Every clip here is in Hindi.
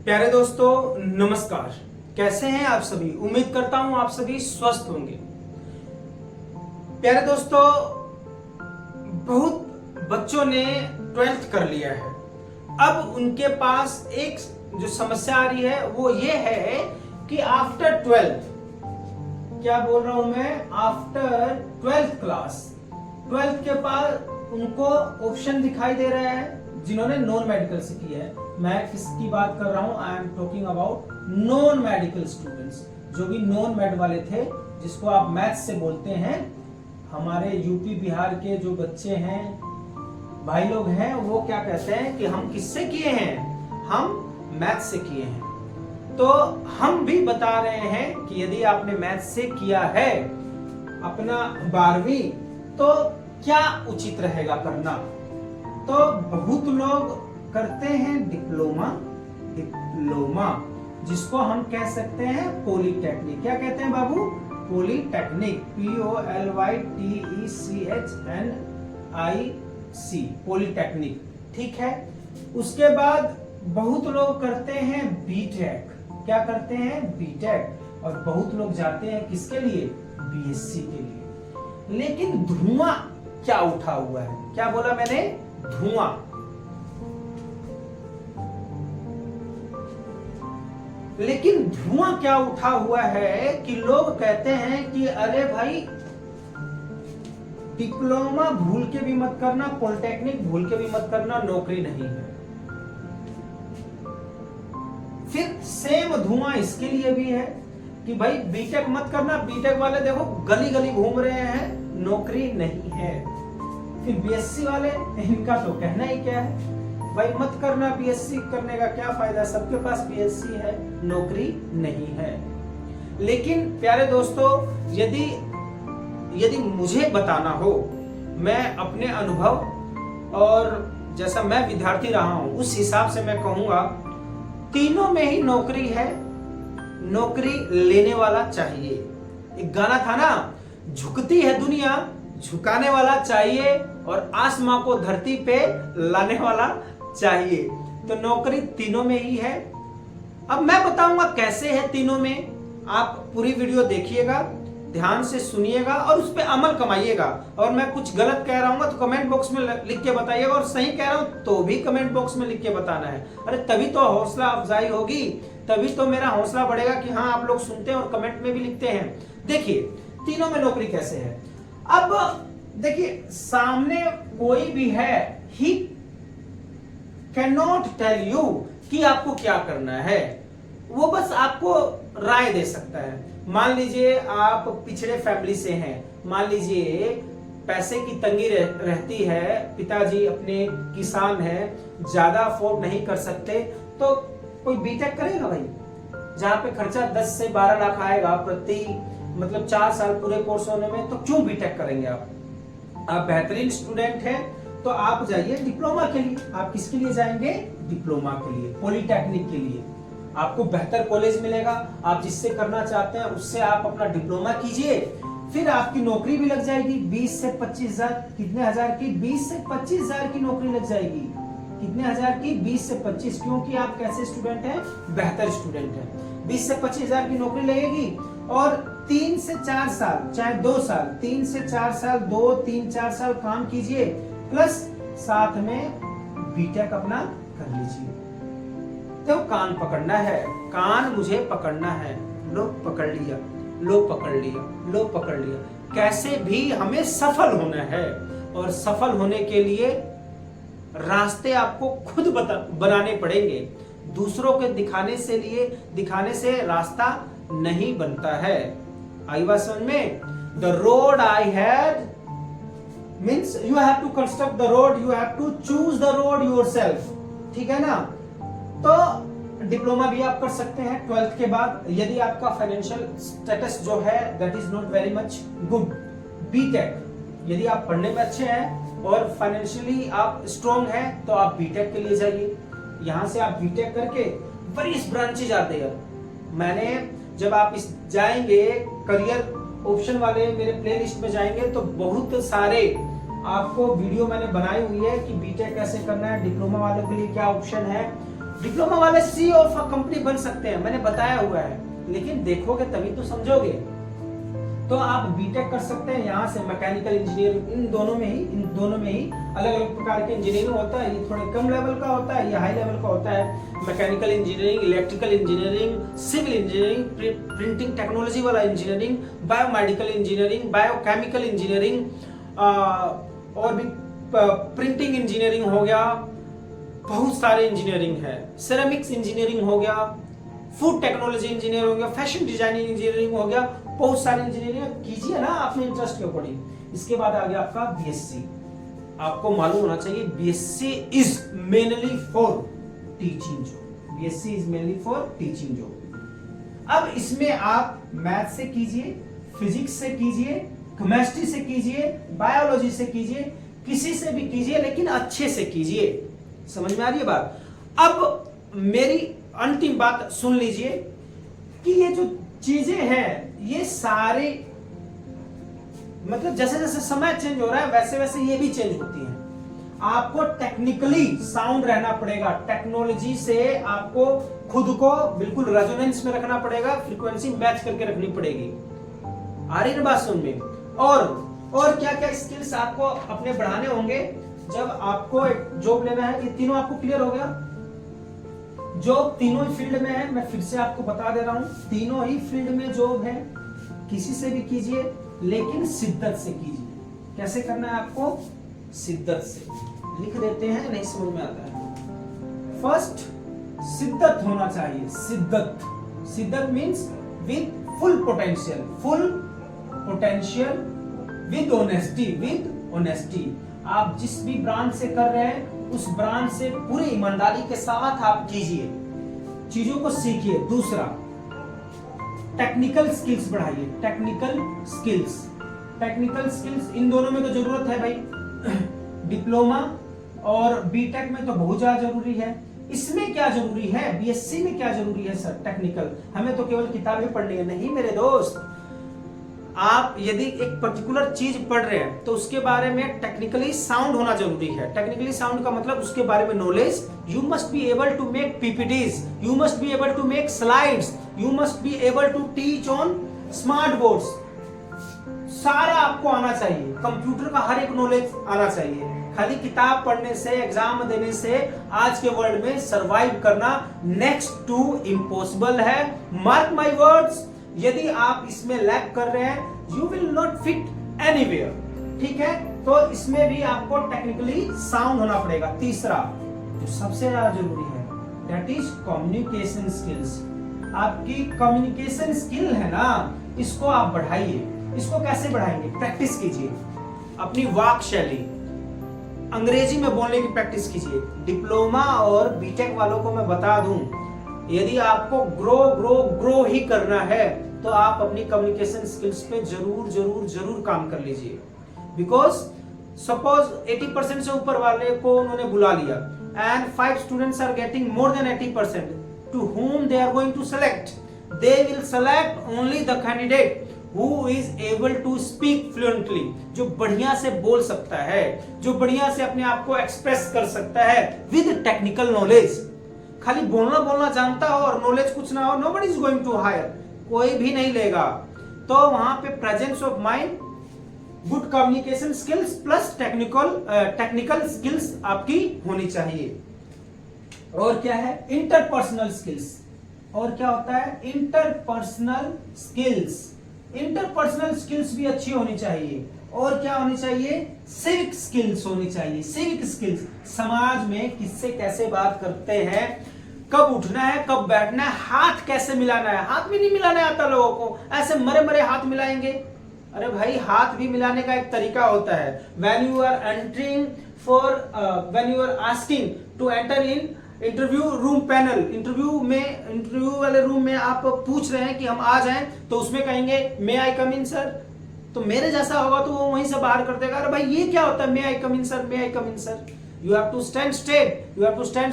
प्यारे दोस्तों नमस्कार। कैसे हैं आप सभी? उम्मीद करता हूं आप सभी स्वस्थ होंगे। प्यारे दोस्तों, बहुत बच्चों ने 12th कर लिया है। अब उनके पास एक जो समस्या आ रही है वो ये है कि आफ्टर 12th, क्या बोल रहा हूं मैं, आफ्टर 12th क्लास, 12th के बाद उनको ऑप्शन दिखाई दे रहा है जिन्होंने नॉन मेडिकल से किया है। मैं किसकी बात कर रहा हूं? I am talking about non medical students, जो भी नॉन मेड वाले थे, जिसको आप मैथ्स से बोलते हैं। हमारे यूपी बिहार के जो बच्चे हैं, भाई लोग हैं, वो क्या कहते हैं कि हम किससे किए हैं? हम मैथ्स से किए हैं। तो हम भी बता रहे हैं कि यदि आपने मैथ्स से किया है अपना 12वीं, तो क्या उचित रहेगा करना। तो बहुत लोग करते हैं डिप्लोमा, जिसको हम कह सकते हैं पॉलीटेक्निक। क्या कहते हैं बाबू? Polytechnic, POLYTECHNIC, polytechnic. ठीक है। उसके बाद बहुत लोग करते हैं बीटेक। क्या करते हैं? बीटेक। और बहुत लोग जाते हैं किसके लिए? बीएससी के लिए। लेकिन धुआं क्या उठा हुआ है? क्या बोला मैंने? धुआं। लेकिन धुआं क्या उठा हुआ है कि लोग कहते हैं कि अरे भाई, डिप्लोमा भूल के भी मत करना, पॉलिटेक्निक भूल के भी मत करना, नौकरी नहीं है। फिर सेम धुआं इसके लिए भी है कि भाई बीटेक मत करना, बीटेक वाले देखो गली गली घूम रहे हैं, नौकरी नहीं है। फिर बीएससी वाले, इनका तो कहना ही क्या है, भाई मत करना, बीएससी करने का क्या फायदा, सबके पास बीएससी है, नौकरी नहीं है। लेकिन प्यारे दोस्तों, यदि मुझे बताना हो, मैं अपने अनुभव और जैसा मैं विद्यार्थी रहा हूं उस हिसाब से मैं कहूंगा, तीनों में ही नौकरी है, नौकरी लेने वाला चाहिए। एक गाना था ना, झुकती है दुनिया, झुकाने वाला चाहिए, और आसमां को धरती पे लाने वाला चाहिए। तो नौकरी तीनों में ही है। अब मैं बताऊंगा कैसे है तीनों में। आप पूरी वीडियो देखिएगा, ध्यान से सुनिएगा और उस पर अमल कमाइएगा। और मैं कुछ गलत कह रहा हूं तो कमेंट बॉक्स में लिख के बताइएगा, और सही कह रहा हूं तो भी कमेंट बॉक्स में लिख के बताना है। अरे तभी तो हौसला अफजाई होगी, तभी तो मेरा हौसला बढ़ेगा कि हाँ आप लोग सुनते हैं और कमेंट में भी लिखते हैं। देखिए तीनों में नौकरी कैसे है। अब देखिए, सामने कोई भी है, he can not tell you कि आपको क्या करना है, वो बस आपको राय दे सकता है। मान लीजिए आप पिछड़े फैमिली से हैं, मान लीजिए पैसे की तंगी रहती है, पिताजी अपने किसान हैं, ज्यादा अफोर्ड नहीं कर सकते, तो कोई बीटेक करेगा भाई, जहां पे खर्चा 10 से 12 लाख आएगा प्रति, मतलब 4 साल पूरे कोर्स होने में, तो क्यों बीटेक करेंगे आप बेहतरीन स्टूडेंट हैं तो आप जाइए डिप्लोमा के लिए। आप किसके लिए जाएंगे? डिप्लोमा के लिए, पॉलीटेक्निक के लिए। आपको बेहतर कॉलेज मिलेगा, आप जिससे करना चाहते हैं उससे आप अपना डिप्लोमा कीजिए, फिर आपकी नौकरी भी लग जाएगी। 20 से 25 हजार, कितने हजार की? 20 से 25 हजार की नौकरी लग जाएगी। कितने हजार की? 20 से 25, क्योंकि आप कैसे स्टूडेंट हैं? बेहतर स्टूडेंट हैं। 20 से 25 हजार की नौकरी लगेगी, और 3 से 4 साल, चाहे 2 साल, 3 से 4 साल, 2, 3, 4 साल काम कीजिए, प्लस साथ में बीटेक अपना कर लीजिए। तो कान पकड़ना है, कान मुझे पकड़ना है। लो पकड़ लिया, लो पकड़ लिया, लो पकड़ लिया। कैसे भी हमें सफल होना है, और सफल होने के लिए रास्ते आपको खुद बनाने पड़ेंगे। दूसरों के दिखाने से रास्ता नहीं बनता है। आई बात समझ में? The road I had means you have to construct the road, you have to choose the road yourself. ठीक है ना? तो डिप्लोमा भी आप कर सकते हैं 12th के बाद, यदि आपका फाइनेंशियल स्टेटस जो है that is not very much good. BTech, यदि आप पढ़ने में अच्छे हैं और फाइनेंशियली आप स्ट्रॉन्ग हैं, तो आप बीटेक के लिए जाइए। यहां से आप बीटेक करके वरीस ब्रांचेज आते हैं। मैंने जब आप इस जाएंगे करियर ऑप्शन वाले मेरे प्लेलिस्ट में जाएंगे, तो बहुत सारे आपको वीडियो मैंने बनाई हुई है कि बीटेक कैसे करना है, डिप्लोमा वालों के लिए क्या ऑप्शन है, डिप्लोमा वाले सीईओ ऑफ अ कंपनी बन सकते हैं, मैंने बताया हुआ है, लेकिन देखोगे तभी तो समझोगे। तो आप बीटेक कर सकते हैं यहाँ से, मैकेनिकल इंजीनियरिंग, इन दोनों में ही अलग अलग प्रकार के इंजीनियरिंग होता है। ये थोड़े कम लेवल का होता है, ये हाई लेवल का होता है। Mechanical engineering, electrical engineering, civil engineering, printing technology वाला engineering, biomedical engineering, biochemical engineering, और भी प्रिंटिंग इंजीनियरिंग हो गया, बहुत सारे इंजीनियरिंग है। सिरेमिक्स इंजीनियरिंग हो गया, फूड टेक्नोलॉजी इंजीनियर हो गया, फैशन डिजाइनिंग इंजीनियरिंग हो गया, बहुत सारी इंजीनियरिंग कीजिए ना अपने इंटरेस्ट के अकॉर्डिंग। इसके बाद आ गया आपका बीएससी। आपको मालूम होना चाहिए BSc is mainly for teaching job, BSc is mainly for teaching job. अब इसमें आप मैथ से कीजिए, फिजिक्स से कीजिए, केमिस्ट्री से कीजिए, बायोलॉजी से कीजिए, किसी से भी कीजिए, लेकिन अच्छे से कीजिए। समझ में आ रही है बात? अब मेरी अंतिम बात सुन लीजिए कि ये जो चीजें हैं ये सारे, मतलब जैसे जैसे समय चेंज हो रहा है वैसे वैसे ये भी चेंज होती हैं। आपको टेक्निकली साउंड रहना पड़ेगा, टेक्नोलॉजी से आपको खुद को बिल्कुल रेजोनेंस में रखना पड़ेगा, फ्रीक्वेंसी मैच करके रखनी पड़ेगी। आ रही ना बात सुन में? और क्या क्या स्किल्स आपको अपने बढ़ाने होंगे जब आपको एक जॉब लेना है। ये तीनों आपको क्लियर हो गया? जॉब तीनों ही फील्ड में है, मैं फिर से आपको बता दे रहा हूं, तीनों ही फील्ड में जॉब है। किसी से भी कीजिए, लेकिन शिद्दत से कीजिए। कैसे करना है आपको? शिद्दत से। लिख देते हैं, नहीं समझ में आता है। फर्स्ट, शिद्दत होना चाहिए। शिद्दत means with full potential, with honesty. आप जिस भी ब्रांच से कर रहे हैं उस ब्रांच से पूरी ईमानदारी के साथ आप कीजिए, चीजों को सीखिए। दूसरा, टेक्निकल स्किल्स बढ़ाइए। टेक्निकल स्किल्स इन दोनों में तो जरूरत है भाई। डिप्लोमा और बीटेक में तो बहुत ज्यादा जरूरी है। इसमें क्या जरूरी है? बीएससी में क्या जरूरी है सर? टेक्निकल। हमें तो केवल किताबें पढ़नी है? नहीं मेरे दोस्त, आप यदि एक पर्टिकुलर चीज पढ़ रहे हैं तो उसके बारे में टेक्निकली साउंड होना जरूरी है। टेक्निकली साउंड का मतलब उसके बारे में knowledge. You must be able to make PPTs, you must be able to make slides, you must be able to teach on smart boards. सारा आपको आना चाहिए। कंप्यूटर का हर एक नॉलेज आना चाहिए। खाली किताब पढ़ने से, एग्जाम देने से आज के वर्ल्ड में सरवाइव करना नेक्स्ट टू इम्पॉसिबल है। मार्क माय वर्ड्स, यदि आप इसमें लैग कर रहे हैं, you will not fit anywhere. ठीक है, तो इसमें भी आपको टेक्निकली साउंड होना पड़ेगा। तीसरा, जो सबसे ज्यादा जरूरी है, दैट इज कम्युनिकेशन स्किल्स। आपकी कम्युनिकेशन स्किल है ना, इसको आप बढ़ाइए। इसको कैसे बढ़ाएंगे? प्रैक्टिस कीजिए अपनी वाक शैली, अंग्रेजी में बोलने की प्रैक्टिस कीजिए। डिप्लोमा और बीटेक वालों को मैं बता दूं, यदि आपको ग्रो ही करना है तो आप अपनी कम्युनिकेशन स्किल्स पे जरूर काम कर लीजिए। बिकॉज सपोज 80% से ऊपर वाले को उन्होंने बुला लिया and 5 students are getting more than 80%, to whom they are going to select? They will select only the candidate who is able to speak fluently, जो बढ़िया से बोल सकता है, जो बढ़िया से अपने आप को एक्सप्रेस कर सकता है विद टेक्निकल नॉलेज। खाली बोलना जानता हो और नॉलेज कुछ ना हो, nobody is going to hire, कोई भी नहीं लेगा। तो वहां पे presence of mind, good communication skills plus technical skills आपकी होनी चाहिए। और क्या है? Interpersonal skills. और क्या होता है? इंटरपर्सनल स्किल्स भी अच्छी होनी चाहिए। और क्या होनी चाहिए? सिविक स्किल्स होनी चाहिए। सिविक स्किल्स, समाज में किससे कैसे बात करते हैं, कब उठना है, कब बैठना है, हाथ कैसे मिलाना है। हाथ भी नहीं मिलाने आता लोगों को, ऐसे मरे हाथ मिलाएंगे। अरे भाई, हाथ भी मिलाने का एक तरीका होता है। when you are asking to enter in interview room panel, interview वाले रूम में आप पूछ रहे हैं कि हम आ जाएं, तो उसमें कहेंगे मे आई कम इन सर। तो मेरे जैसा होगा तो वो वहीं से बाहर कर देगा, अरे भाई ये क्या होता है may I come in sir, may I come in sir. You have to stand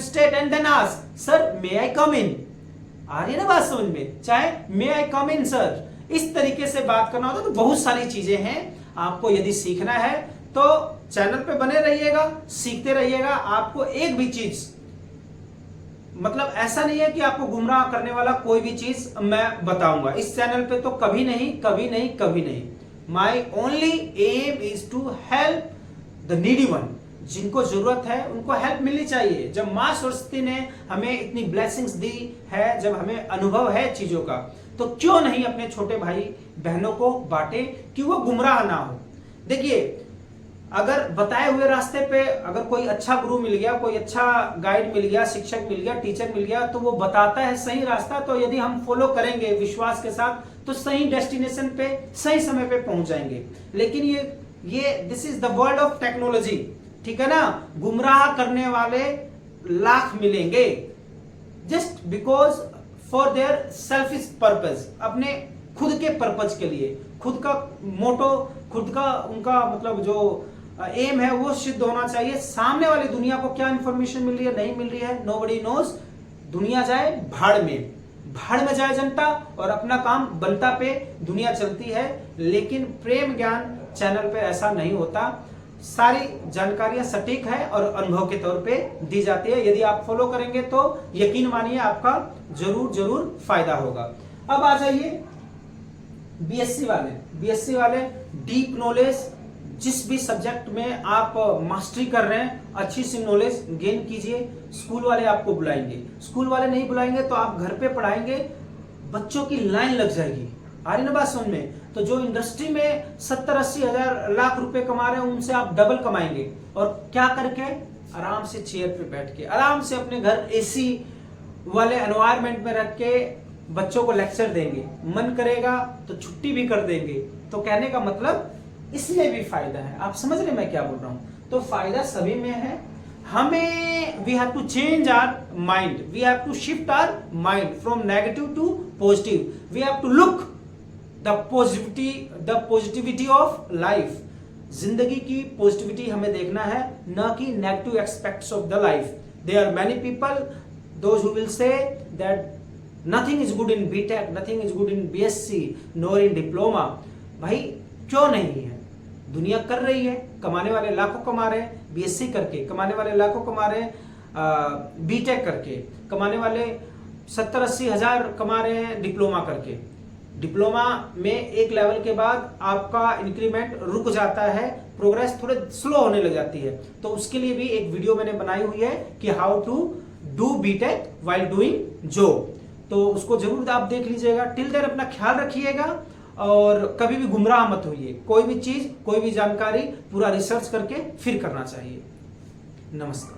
straight and then ask sir may I come in. आ रही है ना बात समझ में? चाहे मे आई कम इन सर, इस तरीके से बात करना होता है। तो बहुत सारी चीजें हैं, आपको यदि सीखना है तो चैनल पे बने रहिएगा, सीखते रहिएगा। आपको एक भी चीज मतलब ऐसा नहीं है कि आपको गुमराह करने वाला कोई भी चीज मैं बताऊंगा इस चैनल पे, तो कभी नहीं कभी नहीं कभी नहीं। My only aim is to help the needy one. जिनको जरूरत है उनको हेल्प मिलनी चाहिए। जब माँ सरस्वती ने हमें इतनी ब्लेसिंग्स दी है, जब हमें अनुभव है चीजों का, तो क्यों नहीं अपने छोटे भाई बहनों को बांटे कि वो गुमराह ना हो। देखिए, अगर बताए हुए रास्ते पे अगर कोई अच्छा गुरु मिल गया, कोई अच्छा गाइड मिल गया, शिक्षक मिल गया, टीचर मिल गया, तो वो बताता है सही रास्ता, तो यदि हम फॉलो करेंगे विश्वास के साथ तो सही डेस्टिनेशन पे सही समय पे पहुंच जाएंगे। लेकिन ये this is the world of technology, ठीक है ना। गुमराह करने वाले लाख मिलेंगे just because for their selfish purpose, अपने खुद के पर्पज के लिए, खुद का मोटो, खुद का उनका मतलब जो एम है वो सिद्ध होना चाहिए। सामने वाली दुनिया को क्या इंफॉर्मेशन मिल रही है, नहीं मिल रही है, नोबडी नोज। दुनिया जाए भाड़ में, भाड़ में जाए जनता, और अपना काम बनता पे दुनिया चलती है। लेकिन प्रेम ज्ञान चैनल पे ऐसा नहीं होता। सारी जानकारियां सटीक है और अनुभव के तौर पे दी जाती है। यदि आप फॉलो करेंगे तो यकीन मानिए आपका जरूर जरूर फायदा होगा। अब आ जाइए बीएससी वाले डीप नॉलेज, जिस भी सब्जेक्ट में आप मास्टरी कर रहे हैं, अच्छी सी नॉलेज गेन कीजिए। स्कूल वाले आपको बुलाएंगे, स्कूल वाले नहीं बुलाएंगे तो आप घर पे पढ़ाएंगे, बच्चों की लाइन लग जाएगी। आ रही ना बात समझ में। तो जो इंडस्ट्री में 70-80 हजार लाख रुपए कमा रहे हैं, उनसे आप डबल कमाएंगे। और क्या करके? आराम से चेयर पे बैठ के, आराम से अपने घर एसी वाले एनवायरमेंट में रख के बच्चों को लेक्चर देंगे। मन करेगा तो छुट्टी भी कर देंगे। तो कहने का मतलब इसमें भी फायदा है। आप समझ रहे मैं क्या बोल रहा हूं? तो फायदा सभी में है। हमें we have to change our mind, we have to shift our mind from negative to positive. We have to look the positivity of life. जिंदगी की पॉजिटिविटी हमें देखना है, न कि negative aspects of the life. There are many people those who will say that nothing is good in BTech, nothing is good in BSc, nor in diploma। भाई क्यों नहीं है? दुनिया कर रही है, कमाने वाले लाखों कमा रहे हैं BSc करके, कमाने वाले लाखों कमा रहे हैं BTech करके, कमाने वाले 70-80 हजार कमा रहे हैं डिप्लोमा करके। डिप्लोमा में एक लेवल के बाद आपका इंक्रीमेंट रुक जाता है, प्रोग्रेस थोड़े स्लो होने लग जाती है। तो उसके लिए भी एक वीडियो मैंने बनाई हुई है कि how to do BTech while doing job. तो उसको जरूर आप देख लीजिएगा। टिल देयर अपना ख्याल रखिएगा और कभी भी गुमराह मत होइए। कोई भी चीज, कोई भी जानकारी पूरा रिसर्च करके फिर करना चाहिए। नमस्कार।